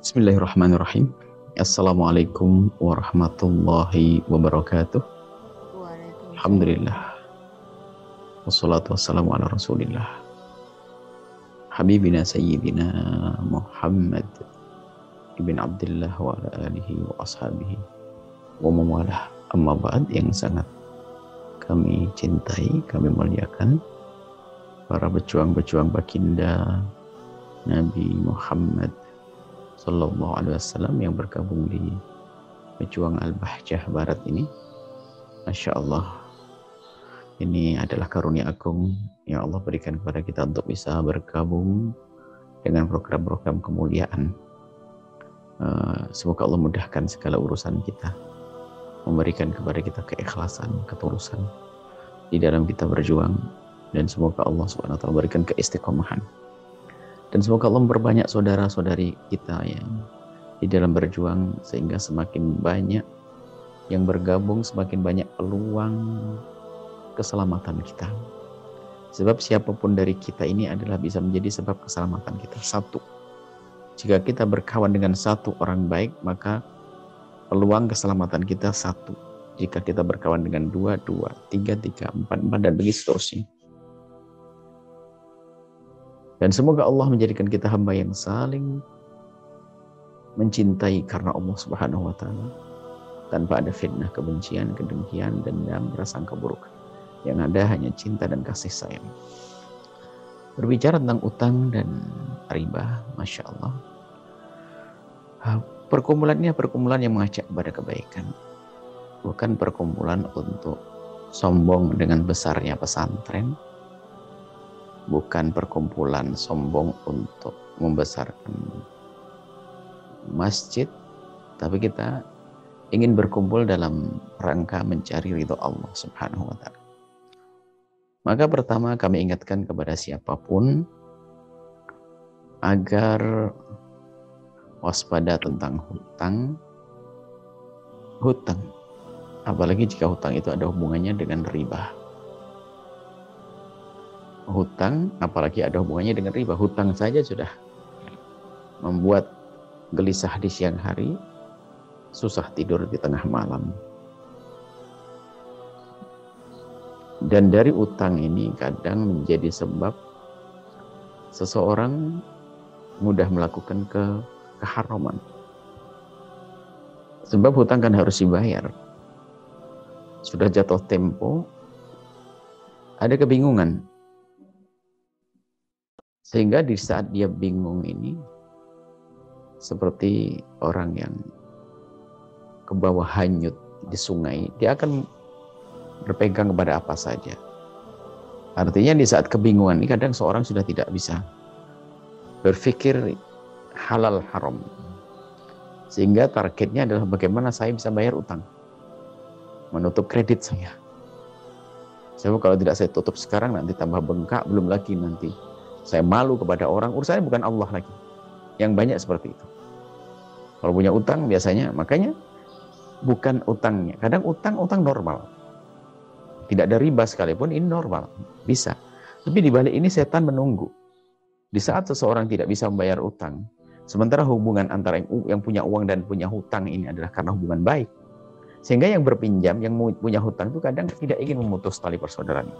Bismillahirrahmanirrahim. Assalamualaikum warahmatullahi wabarakatuh. Waalaikumsalam. Alhamdulillah. Wassalatu wassalamu ala rasulillah. Habibina Sayyidina Muhammad ibn Abdullah wa ala alihi wa ashabihi wa mawalah. Amma ba'd, yang sangat kami cintai, kami muliakan para pejuang-pejuang baginda Nabi Muhammad Sallallahu Alaihi Wasallam yang bergabung di Pejuang Al-Bahjah Barat ini. Masya Allah, ini adalah karunia agung yang Allah berikan kepada kita untuk bisa bergabung dengan program-program kemuliaan. Semoga Allah mudahkan segala urusan kita, memberikan kepada kita keikhlasan, ketulusan di dalam kita berjuang, dan semoga Allah Subhanahu wa Ta'ala berikan keistiqomahan. Dan semoga Allah memperbanyak saudara-saudari kita yang di dalam berjuang, sehingga semakin banyak yang bergabung, semakin banyak peluang keselamatan kita. Sebab siapapun dari kita ini adalah bisa menjadi sebab keselamatan kita. Satu, jika kita berkawan dengan satu orang baik, maka peluang keselamatan kita satu. Jika kita berkawan dengan dua, tiga, empat, dan begitu seterusnya. Dan semoga Allah menjadikan kita hamba yang saling mencintai karena Allah Subhanahu wa Ta'ala, tanpa ada fitnah, kebencian, kedengkian, dendam, prasangka buruk. Yang ada hanya cinta dan kasih sayang. Berbicara tentang utang dan riba, Masya Allah, perkumpulan ini perkumpulan yang mengajak kepada kebaikan, bukan perkumpulan untuk sombong dengan besarnya pesantren, bukan perkumpulan sombong untuk membesarkan masjid, tapi kita ingin berkumpul dalam rangka mencari ridho Allah Subhanahu wa Ta'ala. Maka pertama kami ingatkan kepada siapapun agar waspada tentang hutang, apalagi jika hutang itu ada hubungannya dengan riba. Hutang, apalagi ada hubungannya dengan riba. Hutang saja sudah membuat gelisah di siang hari, susah tidur di tengah malam. Dan dari utang ini kadang menjadi sebab seseorang mudah melakukan keharaman. Sebab hutang kan harus dibayar. Sudah jatuh tempo, ada kebingungan. Sehingga di saat dia bingung ini, seperti orang yang ke bawah hanyut di sungai, dia akan berpegang kepada apa saja. Artinya di saat kebingungan ini kadang seorang sudah tidak bisa berpikir halal haram. Sehingga targetnya adalah bagaimana saya bisa bayar utang, menutup kredit saya. Sebab kalau tidak saya tutup sekarang nanti tambah bengkak, belum lagi nanti saya malu kepada orang. Urusannya bukan Allah lagi. Yang banyak seperti itu. Kalau punya utang biasanya, makanya bukan utangnya. Kadang utang normal. Tidak ada riba sekalipun, ini normal. Bisa. Tapi di balik ini setan menunggu. Di saat seseorang tidak bisa membayar utang, sementara hubungan antara yang punya uang dan punya hutang ini adalah karena hubungan baik. Sehingga yang berpinjam, yang punya hutang itu kadang tidak ingin memutus tali persaudaraan.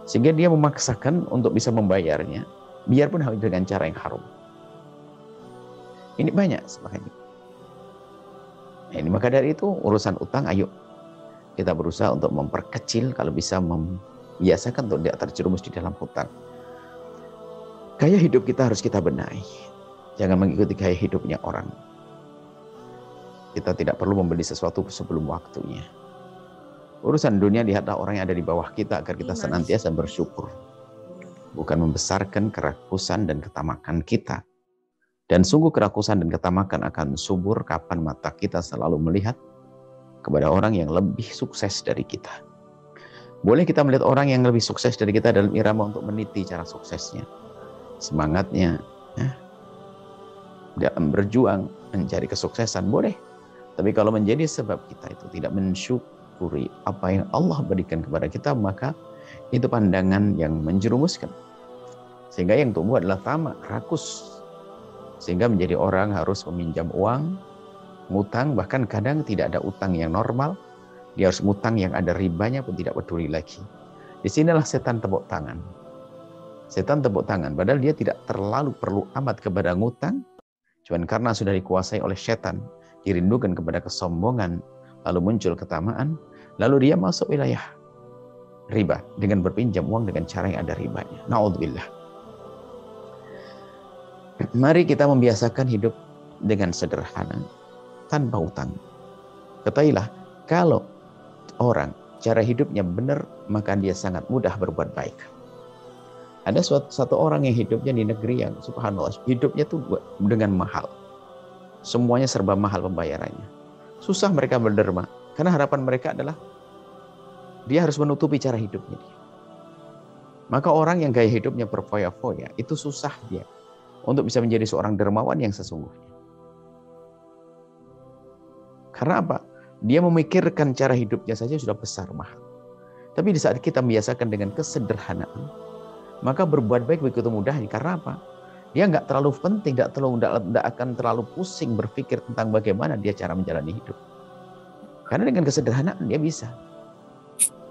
Sehingga dia memaksakan untuk bisa membayarnya, biarpun hanya dengan cara yang haram. Ini banyak sebagainya. Nah, ini maka dari itu urusan utang, ayo kita berusaha untuk memperkecil, kalau bisa membiasakan untuk tidak terjerumus di dalam hutang. Gaya hidup kita harus kita benahi. Jangan mengikuti gaya hidupnya orang. Kita tidak perlu membeli sesuatu sebelum waktunya. Urusan dunia, lihatlah orang yang ada di bawah kita agar kita senantiasa bersyukur. Bukan membesarkan kerakusan dan ketamakan kita. Dan sungguh kerakusan dan ketamakan akan subur kapan mata kita selalu melihat kepada orang yang lebih sukses dari kita. Boleh kita melihat orang yang lebih sukses dari kita dalam irama untuk meniti cara suksesnya, semangatnya, dalam berjuang mencari kesuksesan, boleh. Tapi kalau menjadi sebab kita itu tidak mensyukuri apa yang Allah berikan kepada kita, maka itu pandangan yang menjerumuskan. Sehingga yang tumbuh adalah tamak, rakus. Sehingga menjadi orang harus meminjam uang, ngutang, bahkan kadang tidak ada utang yang normal. Dia harus ngutang yang ada ribanya pun tidak peduli lagi. Disinilah setan tepuk tangan. Setan tepuk tangan, padahal dia tidak terlalu perlu amat kepada ngutang, cuman karena sudah dikuasai oleh setan, dirindukan kepada kesombongan, lalu muncul ketamaan, lalu dia masuk wilayah riba dengan berpinjam uang dengan cara yang ada ribanya. Na'udzubillah. Mari kita membiasakan hidup dengan sederhana, tanpa utang. Ketahuilah, kalau orang cara hidupnya benar, maka dia sangat mudah berbuat baik. Ada satu orang yang hidupnya di negeri yang subhanallah, hidupnya tuh dengan mahal. Semuanya serba mahal pembayarannya. Susah mereka berderma, karena harapan mereka adalah dia harus menutupi cara hidupnya dia. Maka orang yang gaya hidupnya berfoya-foya, itu susah dia untuk bisa menjadi seorang dermawan yang sesungguhnya. Karena apa? Dia memikirkan cara hidupnya saja sudah besar mahal. Tapi di saat kita membiasakan dengan kesederhanaan, maka berbuat baik begitu mudahnya. Karena apa? Dia nggak terlalu penting, nggak akan terlalu pusing berpikir tentang bagaimana dia cara menjalani hidup. Karena dengan kesederhanaan dia bisa.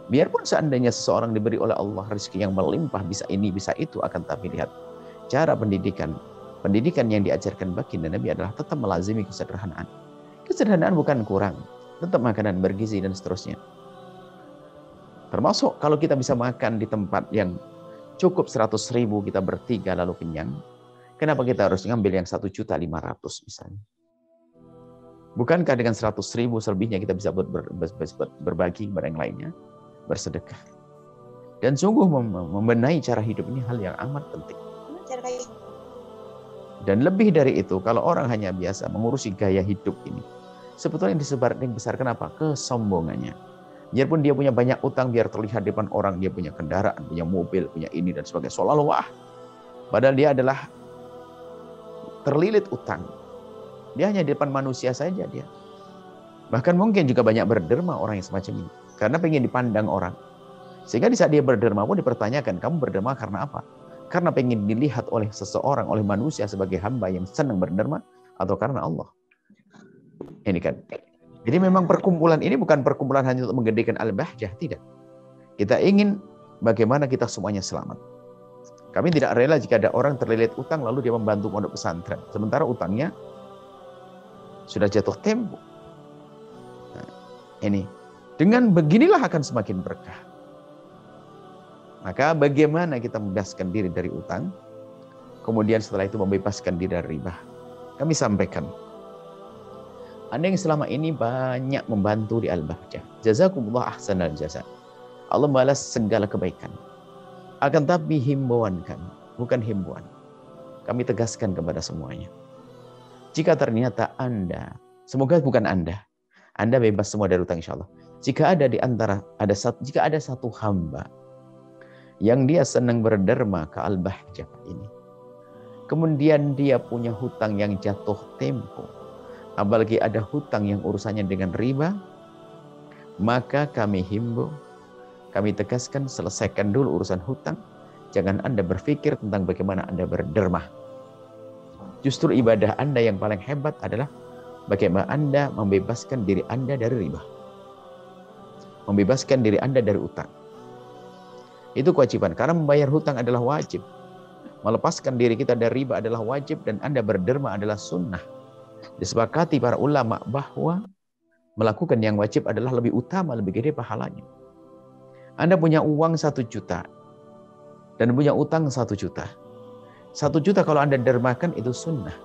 Biarpun seandainya seseorang diberi oleh Allah rezeki yang melimpah, bisa ini, bisa itu, akan tapi lihat cara pendidikan yang diajarkan baginda Nabi adalah tetap melazimi kesederhanaan. Kesederhanaan bukan kurang, tetap makanan bergizi dan seterusnya. Termasuk kalau kita bisa makan di tempat yang cukup 100.000 kita bertiga lalu kenyang, kenapa kita harus ngambil yang 1.500.000 misalnya? Bukankah dengan 100.000 selebihnya kita bisa berbagi kepada yang lainnya, bersedekah? Dan sungguh membenahi cara hidup ini hal yang amat penting. Dan lebih dari itu, kalau orang hanya biasa mengurusi gaya hidup ini, sebetulnya yang besar kenapa? Kesombongannya. Biarpun dia punya banyak utang, biar terlihat di depan orang, dia punya kendaraan, punya mobil, punya ini dan sebagainya. Seolah-olah wah. Padahal dia adalah terlilit utang. Dia hanya di depan manusia saja dia. Bahkan mungkin juga banyak berderma orang yang semacam ini. Karena pengen dipandang orang. Sehingga di saat dia berderma pun dipertanyakan, kamu berderma karena apa? Karena pengen dilihat oleh seseorang, oleh manusia sebagai hamba yang senang berderma, atau karena Allah? Ini kan. Jadi memang perkumpulan ini bukan perkumpulan hanya untuk menggedekan al-bahjah, tidak. Kita ingin bagaimana kita semuanya selamat. Kami tidak rela jika ada orang terlilit utang lalu dia membantu pondok pesantren, sementara utangnya sudah jatuh tempo. Nah, ini dengan beginilah akan semakin berkah. Maka bagaimana kita membebaskan diri dari utang, kemudian setelah itu membebaskan diri dari riba. Kami sampaikan, Anda yang selama ini banyak membantu di Al-Bahjah, jazakumullah ahsanal jaza. Allah balas segala kebaikan. Akan tapi himbauan kami, bukan himbauan. Kami tegaskan kepada semuanya. Jika ternyata Anda, semoga bukan Anda bebas semua dari utang insya Allah. Jika ada satu hamba yang dia senang berderma ke Al-Bahjah ini, kemudian dia punya hutang yang jatuh tempo, apalagi ada hutang yang urusannya dengan riba, maka kami himbau, kami tegaskan, selesaikan dulu urusan hutang. Jangan Anda berpikir tentang bagaimana Anda berderma. Justru ibadah Anda yang paling hebat adalah bagaimana Anda membebaskan diri Anda dari riba. Membebaskan diri Anda dari utang. Itu kewajiban, karena membayar hutang adalah wajib. Melepaskan diri kita dari riba adalah wajib, dan Anda berderma adalah sunnah. Disepakati para ulama bahwa melakukan yang wajib adalah lebih utama, lebih gede pahalanya. Anda punya uang 1 juta dan punya utang 1 juta. 1 juta kalau Anda dermakan itu sunnah.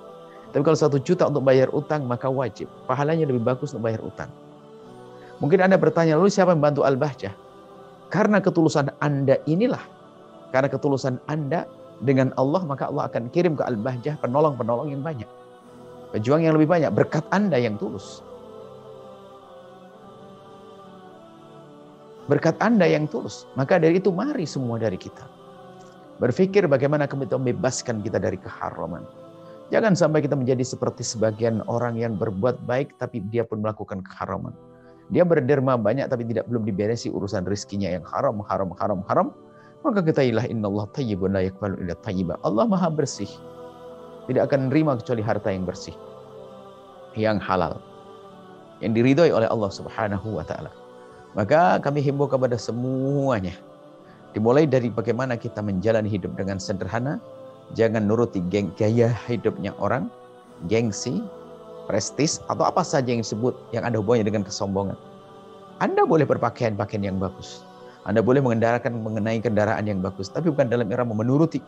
Tapi kalau 1 juta untuk bayar utang maka wajib. Pahalanya lebih bagus untuk bayar utang. Mungkin Anda bertanya, lalu siapa yang bantu Al-Bahjah? Karena ketulusan Anda inilah. Karena ketulusan Anda dengan Allah, maka Allah akan kirim ke Al-Bahjah penolong-penolong yang banyak. Pejuang yang lebih banyak, berkat Anda yang tulus. Berkat Anda yang tulus. Maka dari itu mari semua dari kita berpikir bagaimana kami membebaskan kita dari keharaman. Jangan sampai kita menjadi seperti sebagian orang yang berbuat baik tapi dia pun melakukan keharaman. Dia berderma banyak tapi belum diberesi urusan rizkinya yang haram. Maka ketahuilah innallaha thayyibun la yaqbalu illa thayyiban. Allah Maha bersih. Tidak akan menerima kecuali harta yang bersih, yang halal, yang diridhoi oleh Allah Subhanahu wa taala. Maka kami himbau kepada semuanya, dimulai dari bagaimana kita menjalani hidup dengan sederhana, jangan nuruti gaya hidupnya orang, gengsi, prestis, atau apa saja yang disebut yang ada hubungannya dengan kesombongan. Anda boleh berpakaian-pakaian yang bagus, Anda boleh mengenai kendaraan yang bagus, tapi bukan dalam era menuruti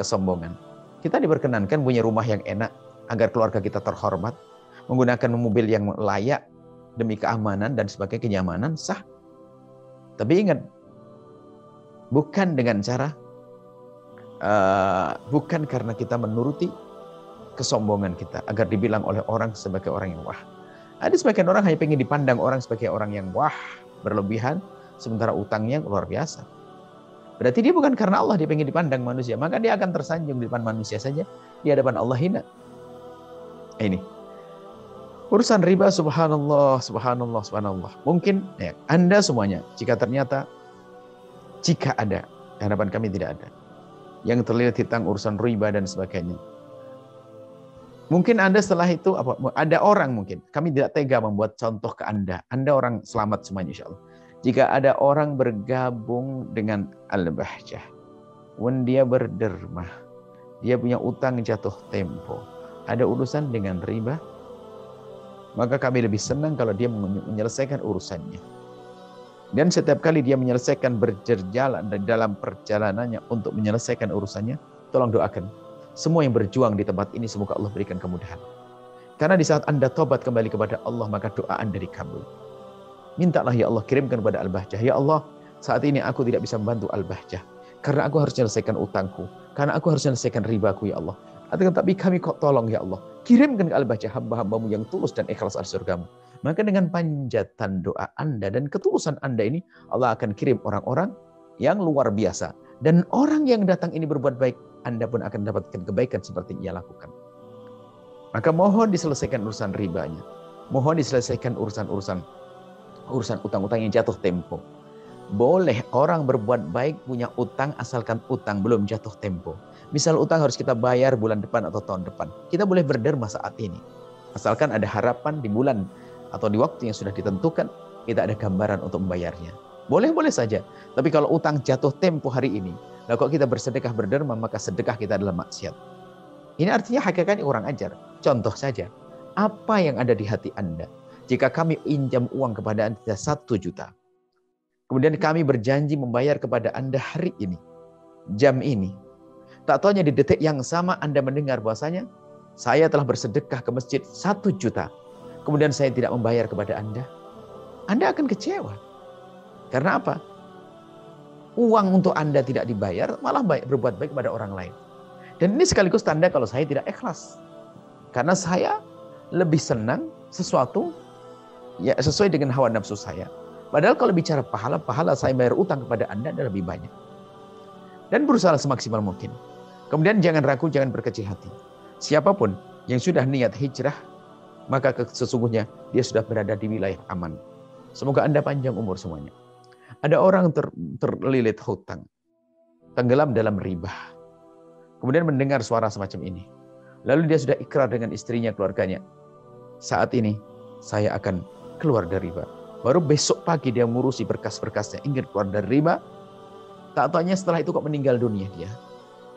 kesombongan. Kita diperkenankan punya rumah yang enak agar keluarga kita terhormat, menggunakan mobil yang layak demi keamanan dan sebagai kenyamanan, sah. Tapi ingat, bukan dengan cara bukan karena kita menuruti kesombongan kita agar dibilang oleh orang sebagai orang yang wah. Ada sebagian orang hanya ingin dipandang orang sebagai orang yang wah, berlebihan, sementara utangnya luar biasa. Berarti dia bukan karena Allah dia ingin dipandang manusia, maka dia akan tersanjung di depan manusia saja, di hadapan Allah hina. Ini urusan riba, subhanallah, subhanallah, subhanallah. Mungkin ya, Anda semuanya, jika ada, di hadapan kami tidak ada, yang terlihat tentang urusan riba dan sebagainya. Mungkin Anda setelah itu, ada orang mungkin, kami tidak tega membuat contoh ke Anda. Anda orang selamat semuanya insya Allah. Jika ada orang bergabung dengan Al-Bahjah, dia berderma, dia punya utang jatuh tempo, ada urusan dengan riba, maka kami lebih senang kalau dia menyelesaikan urusannya. Dan setiap kali dia menyelesaikan berjalan dalam perjalanannya untuk menyelesaikan urusannya, tolong doakan. Semua yang berjuang di tempat ini, semoga Allah berikan kemudahan. Karena di saat Anda tobat kembali kepada Allah, maka doa Anda dikabul. Mintalah ya Allah, kirimkan kepada Al-Bahjah. Ya Allah, saat ini aku tidak bisa membantu Al-Bahjah. Karena aku harus menyelesaikan utangku. Karena aku harus menyelesaikan ribaku ya Allah. Tapi kami kok tolong ya Allah. Kirimkan ke Al-Bahjah hamba-hambamu yang tulus dan ikhlas al surgamu. Maka dengan panjatan doa Anda dan ketulusan Anda ini, Allah akan kirim orang-orang yang luar biasa. Dan orang yang datang ini berbuat baik, Anda pun akan dapatkan kebaikan seperti yang ia lakukan. Maka mohon diselesaikan urusan ribanya. Mohon diselesaikan urusan utang-utang yang jatuh tempo. Boleh orang berbuat baik punya utang asalkan utang belum jatuh tempo. Misal utang harus kita bayar bulan depan atau tahun depan. Kita boleh berderma saat ini. Asalkan ada harapan di bulan atau di waktu yang sudah ditentukan, kita ada gambaran untuk membayarnya. Boleh-boleh saja. Tapi kalau utang jatuh tempo hari ini, nah kok kita bersedekah berderma, maka sedekah kita adalah maksiat. Ini artinya hakikatnya kurang ajar. Contoh saja, apa yang ada di hati Anda? Jika kami pinjam uang kepada Anda 1 juta, kemudian kami berjanji membayar kepada Anda hari ini, jam ini, tak taunya di detik yang sama Anda mendengar bahwasanya saya telah bersedekah ke masjid 1 juta, kemudian saya tidak membayar kepada Anda akan kecewa. Karena apa? Uang untuk Anda tidak dibayar, malah berbuat baik kepada orang lain. Dan ini sekaligus tanda kalau saya tidak ikhlas. Karena saya lebih senang sesuatu ya sesuai dengan hawa nafsu saya. Padahal kalau bicara pahala saya bayar utang kepada Anda adalah lebih banyak. Dan berusaha semaksimal mungkin. Kemudian jangan ragu, jangan berkecil hati. Siapapun yang sudah niat hijrah, maka sesungguhnya dia sudah berada di wilayah aman. Semoga Anda panjang umur semuanya. Ada orang terlilit hutang, tenggelam dalam riba. Kemudian mendengar suara semacam ini. Lalu dia sudah ikrar dengan istrinya, keluarganya. Saat ini saya akan keluar dari riba. Baru besok pagi dia ngurusi berkas-berkasnya, ingin keluar dari riba. Tak taunya setelah itu kok meninggal dunia dia.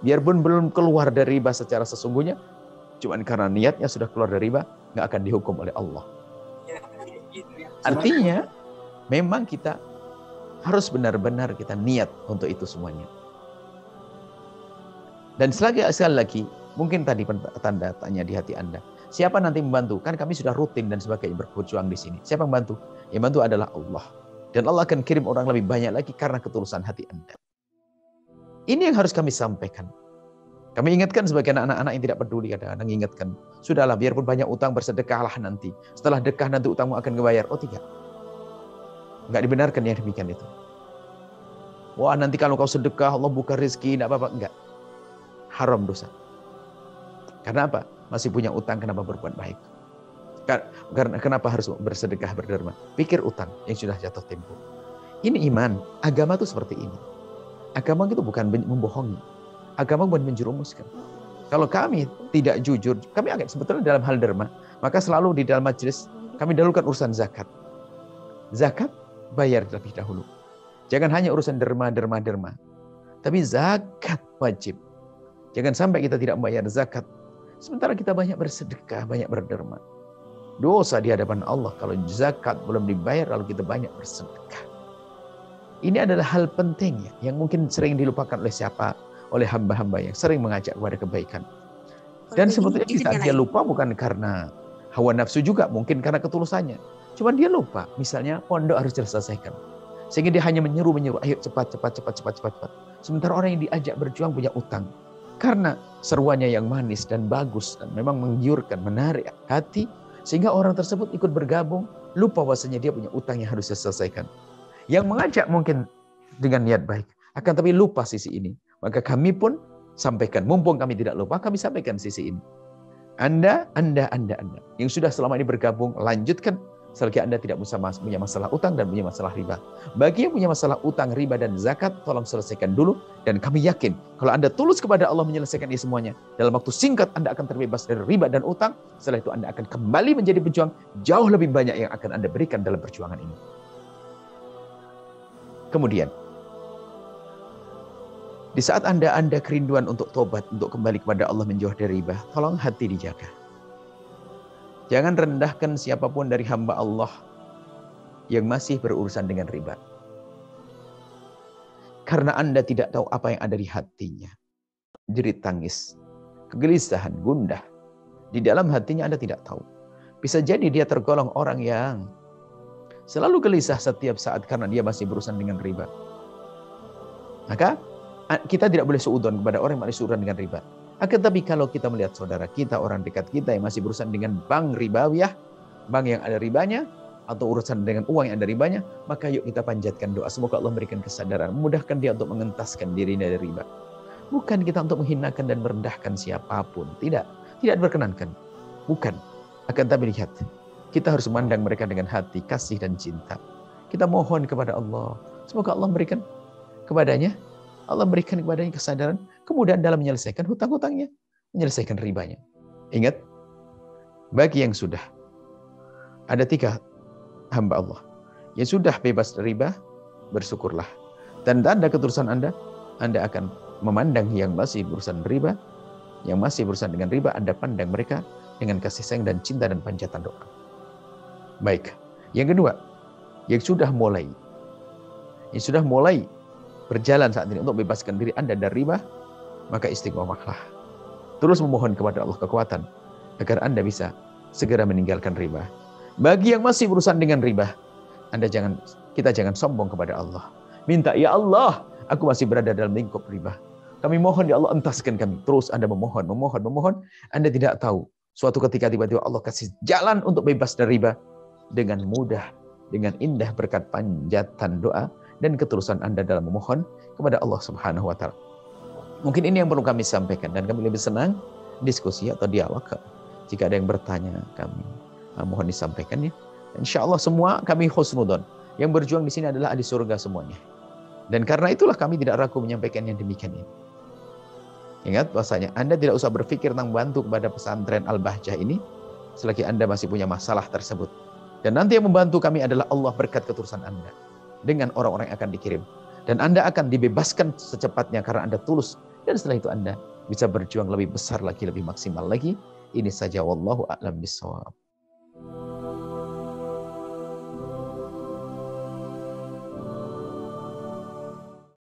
Biarpun belum keluar dari riba secara sesungguhnya, cuman karena niatnya sudah keluar dari riba, nggak akan dihukum oleh Allah. Artinya, memang kita harus benar-benar kita niat untuk itu semuanya. Dan sekali lagi, mungkin tadi tanda tanya di hati Anda. Siapa nanti membantu? Kan kami sudah rutin dan sebagainya berjuang di sini. Siapa yang membantu? Yang membantu adalah Allah. Dan Allah akan kirim orang lebih banyak lagi karena ketulusan hati Anda. Ini yang harus kami sampaikan. Kami ingatkan sebagian anak-anak yang tidak peduli, kadang-kadang ingatkan. Sudahlah, biarpun banyak utang, bersedekahlah nanti. Setelah dekah nanti utangmu akan kebayar. Oh tidak. Enggak dibenarkan yang demikian itu. Wah nanti kalau kau sedekah Allah buka rezeki, enggak apa-apa. Enggak. Haram dosa. Karena apa? Masih punya utang, kenapa berbuat baik? Karena kenapa harus bersedekah berderma? Pikir utang yang sudah jatuh tempo. Ini iman. Agama itu seperti ini. Agama itu bukan membohongi. Agama bukan menjerumuskan. Kalau kami tidak jujur, kami agak sebetulnya dalam hal derma, maka selalu di dalam majelis kami dahulukan urusan zakat. Zakat bayar terlebih dahulu. Jangan hanya urusan derma, tapi zakat wajib. Jangan sampai kita tidak membayar zakat, sementara kita banyak bersedekah, banyak berderma. Dosa di hadapan Allah kalau zakat belum dibayar lalu kita banyak bersedekah. Ini adalah hal penting yang mungkin sering dilupakan oleh siapa? Oleh hamba-hamba yang sering mengajak kepada kebaikan. Dan sebetulnya bisa dia lupa bukan karena hawa nafsu juga, mungkin karena ketulusannya. Cuma dia lupa, misalnya pondok harus diselesaikan. Sehingga dia hanya menyeru, ayo cepat. Sementara orang yang diajak berjuang punya utang. Karena seruannya yang manis dan bagus dan memang menggiurkan, menarik hati, sehingga orang tersebut ikut bergabung, lupa bahwasanya dia punya utang yang harus diselesaikan. Yang mengajak mungkin dengan niat baik, akan tapi lupa sisi ini. Maka kami pun sampaikan, mumpung kami tidak lupa, kami sampaikan sisi ini. Anda yang sudah selama ini bergabung, lanjutkan selagi Anda tidak punya masalah utang dan punya masalah riba. Bagi yang punya masalah utang, riba, dan zakat, tolong selesaikan dulu. Dan kami yakin, kalau Anda tulus kepada Allah menyelesaikan ini semuanya, dalam waktu singkat Anda akan terbebas dari riba dan utang. Setelah itu Anda akan kembali menjadi pejuang, jauh lebih banyak yang akan Anda berikan dalam perjuangan ini. Kemudian, di saat Anda kerinduan untuk tobat, untuk kembali kepada Allah menjauh dari riba, tolong hati dijaga. Jangan rendahkan siapapun dari hamba Allah yang masih berurusan dengan riba. Karena Anda tidak tahu apa yang ada di hatinya. Jerit tangis, kegelisahan, gundah. Di dalam hatinya Anda tidak tahu. Bisa jadi dia tergolong orang yang selalu gelisah setiap saat karena dia masih berurusan dengan riba. Maka kita tidak boleh suudzon kepada orang yang masih berurusan dengan riba. Akan tapi kalau kita melihat saudara kita, orang dekat kita yang masih berurusan dengan bank ribawiyah, bank yang ada ribanya, atau urusan dengan uang yang ada ribanya, maka yuk kita panjatkan doa. Semoga Allah memberikan kesadaran, memudahkan dia untuk mengentaskan dirinya dari riba. Bukan kita untuk menghinakan dan merendahkan siapapun. Tidak diperkenankan. Bukan. Akan tapi lihat, kita harus memandang mereka dengan hati, kasih dan cinta. Kita mohon kepada Allah. Semoga Allah memberikan kepadanya, Allah berikan kepadanya kesadaran, kemudian dalam menyelesaikan hutang-hutangnya, menyelesaikan ribanya. Ingat, bagi yang sudah, ada 3 hamba Allah yang sudah bebas dari riba, bersyukurlah. Dan tanda ketulusan Anda akan memandang yang masih berurusan riba, yang masih berurusan dengan riba, Anda pandang mereka dengan kasih sayang dan cinta dan panjatan doa. Baik, yang kedua, yang sudah mulai berjalan saat ini untuk bebaskan diri Anda dari riba, maka istiqomahlah. Terus memohon kepada Allah kekuatan agar Anda bisa segera meninggalkan riba. Bagi yang masih berurusan dengan riba, kita jangan sombong kepada Allah. Minta, ya Allah, aku masih berada dalam lingkup riba. Kami mohon ya Allah, entaskan kami. Terus Anda memohon. Anda tidak tahu, suatu ketika tiba-tiba Allah kasih jalan untuk bebas dari riba dengan mudah, dengan indah berkat panjatan doa dan ketulusan Anda dalam memohon kepada Allah Subhanahu wa taala. Mungkin ini yang perlu kami sampaikan, dan kami lebih senang diskusi atau dialog. Jika ada yang bertanya, kami mohon disampaikan ya. Insya Allah semua kami husnudon. Yang berjuang di sini adalah ahli surga semuanya. Dan karena itulah kami tidak ragu menyampaikan yang demikian ini. Ingat bahwasanya Anda tidak usah berpikir tentang bantu kepada pesantren Al-Bahjah ini selagi Anda masih punya masalah tersebut. Dan nanti yang membantu kami adalah Allah berkat ketulusan Anda dengan orang-orang yang akan dikirim. Dan Anda akan dibebaskan secepatnya karena Anda tulus. Dan setelah itu Anda bisa berjuang lebih besar lagi, lebih maksimal lagi. Ini saja, wallahu a'lam bishawab.